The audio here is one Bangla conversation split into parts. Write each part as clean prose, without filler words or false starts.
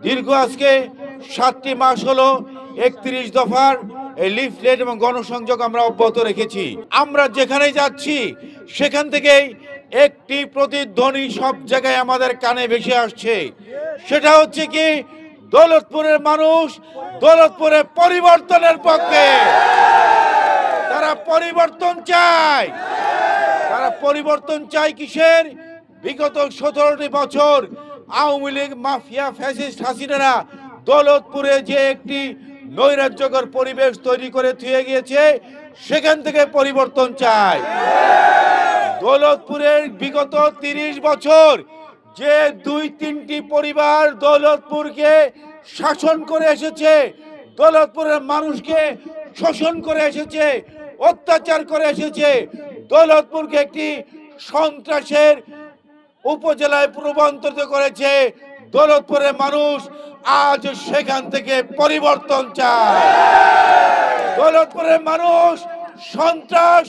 দীর্ঘ আজকে 7টি মাস হলো 31 দফার এই লিফলেট এবং গণসংযোগ আমরা অব্যাহত রেখেছি। আমরা যেখানেই যাচ্ছি সেখান থেকেই একটি প্রতিধ্বনি সব জায়গায় আমাদের কানে ভেসে আসছে। সেটা হচ্ছে কি, দৌলতপুরের মানুষ দৌলতপুরে পরিবর্তনের পক্ষে। তারা পরিবর্তন চায়। তারা পরিবর্তন চায় কিসের? বিগত 17টি বছর আওয়ামী লীগ মাফিয়া ফ্যাসিস্ট হাসিনারা দৌলতপুরে যে একটি নৈরাজ্যকর পরিবেশ তৈরি করে থুয়ে গিয়েছে, সেখান থেকে পরিবর্তন চায়। দৌলতপুরের বিগত 30 বছর যে 2-3টি পরিবার দৌলতপুরকে শাসন করে এসেছে, দৌলতপুরের মানুষকে শোষণ করে এসেছে, অত্যাচার করে এসেছে, দৌলতপুরকে একটি সন্ত্রাসের উপজেলায় রূপান্তরিত করেছে। দৌলতপুরের মানুষ আজ সেখান থেকে পরিবর্তন চায়। দৌলতপুরের মানুষ সন্ত্রাস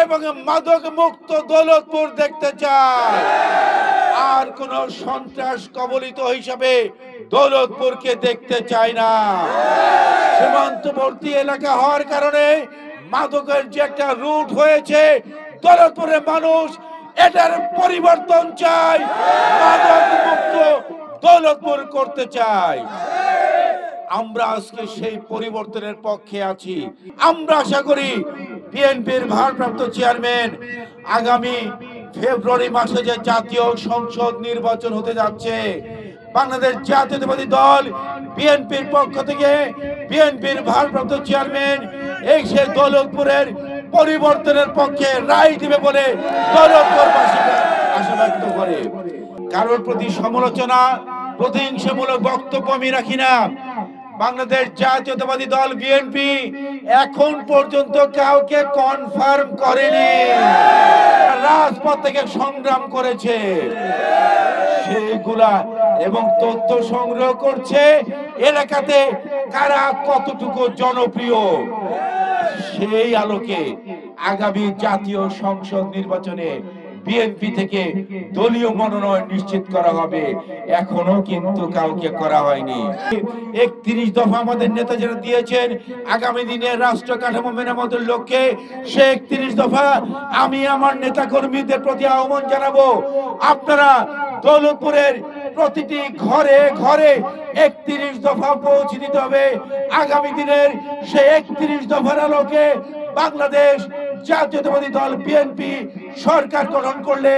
এবং মাদক মুক্ত দৌলতপুর দেখতে চায়। আর কোন সন্ত্রাস কবলিত হিসাবে দৌলতপুরকে দেখতে চায় না। সীমান্তবর্তী এলাকা হওয়ার কারণে মাদকের যে একটা রুট হয়েছে, দৌলতপুরের মানুষ এটার পরিবর্তন চায়, মাদক মুক্ত দৌলতপুর করতে চায়। আমরা আজকে সেই পরিবর্তনের পক্ষে আছি। আমরা আশা করি বিএনপির ভারপ্রাপ্ত চেয়ারম্যান আগামী ফেব্রুয়ারি মাসে যে জাতীয় সংসদ নির্বাচন হতে যাচ্ছে, বাংলাদেশ জাতীয়তাবাদী দল বিএনপির পক্ষ থেকে বিএনপির ভারপ্রাপ্ত চেয়ারম্যান এই সে দৌলতপুরের পরিবর্তনের পক্ষে রায় দিবে বলে দৌলতপুরবাসী আশা ব্যক্ত করে। কারোর প্রতি সমালোচনা, প্রতিহিংসামূলক বক্তব্য আমি রাখি না। বাংলাদেশ জাতীয়তাবাদী দল বিএনপি এখন পর্যন্ত কাউকে কনফার্ম করেনি। রাজপথ থেকে সংগ্রাম করেছে সেইগুলা এবং তথ্য সংগ্রহ করছে এলাকাতে কারা কতটুকু জনপ্রিয়। সেই আলোকে আগামী জাতীয় সংসদ নির্বাচনে বিএনপি থেকে দলীয় মনোনয়ন নিশ্চিত করা হবে। এখনো কিন্তু কাউকে করা হয়নি। 31 দফা আমাদের নেতা যারা দিয়েছেন আগামী দিনে রাষ্ট্র কাঠামো মেরামতের লক্ষ্যে, সে 31 দফা আমি আমার নেতা কর্মীদের প্রতি আহ্বান জানাবো, আপনারা দৌলতপুরের প্রতিটি ঘরে ঘরে 31 দফা পৌঁছে দিতে হবে। আগামী দিনের সেই 31 দফার আলোকে বাংলাদেশ জাতীয়তাবাদী দল বিএনপি সরকার গঠন করলে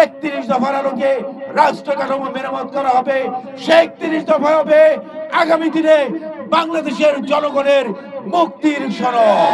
31 দফার আলোকে রাষ্ট্র কাঠামো মেরামত করা হবে। সেই 31 দফা হবে আগামী দিনে বাংলাদেশের জনগণের মুক্তির সনদ।